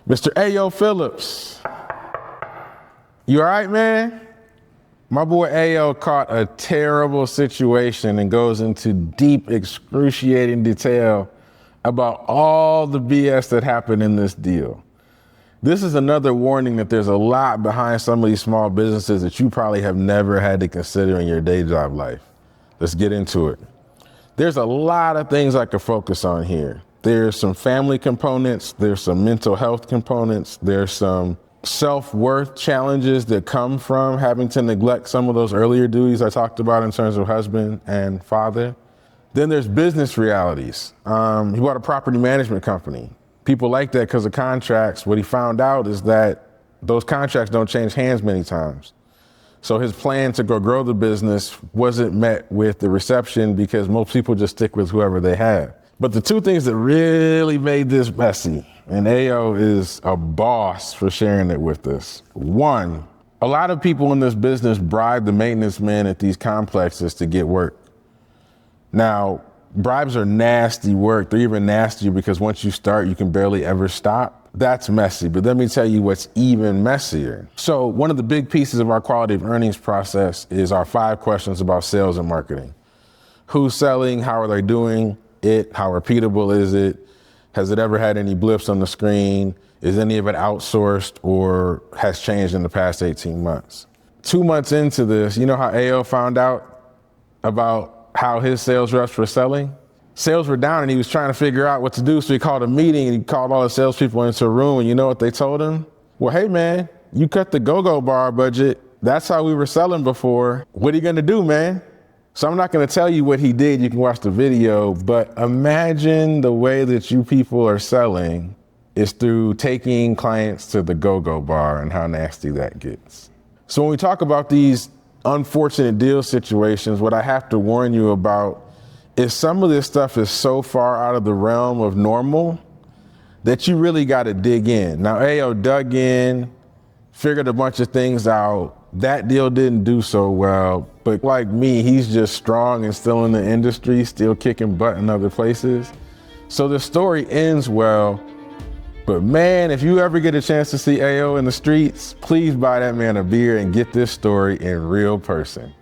Mr. Ayo Phillips. You all right, man? My boy Ayo caught a terrible situation and goes into deep, excruciating detail about all the BS that happened in this deal. This is another warning that there's a lot behind some of these small businesses that you probably have never had to consider in your day job life. Let's get into it. There's a lot of things I could focus on here. There's some family components, there's some mental health components, there's some self-worth challenges that come from having to neglect some of those earlier duties I talked about in terms of husband and father. Then there's business realities. He bought a property management company. People like that because of contracts. What he found out is that those contracts don't change hands many times. So his plan to go grow the business wasn't met with the reception because most people just stick with whoever they have. But the two things that really made this messy, and Ayo is a boss for sharing it with us. One, a lot of people in this business bribe the maintenance men at these complexes to get work. Now, bribes are nasty work. They're even nastier because once you start, you can barely ever stop. That's messy, but let me tell you what's even messier. So one of the big pieces of our quality of earnings process is our 5 questions about sales and marketing. Who's selling? How are they doing it? How repeatable is it? Has it ever had any blips on the screen? Is any of it outsourced or has changed in the past 18 months? 2 months into this, you know how Ayo found out about how his sales reps were selling? Sales were down and he was trying to figure out what to do. So he called a meeting and he called all the salespeople into a room, and you know what they told him? Well, hey man, you cut the go-go bar budget. That's how we were selling before. What are you gonna do, man? So I'm not gonna tell you what he did. You can watch the video, but imagine the way that you people are selling is through taking clients to the go-go bar and how nasty that gets. So when we talk about these unfortunate deal situations, what I have to warn you about is some of this stuff is so far out of the realm of normal that you really got to dig in. Now, Ayo dug in, figured a bunch of things out. That deal didn't do so well, but like me, he's just strong and still in the industry, still kicking butt in other places. So the story ends well, but man, if you ever get a chance to see Ayo in the streets, please buy that man a beer and get this story in real person.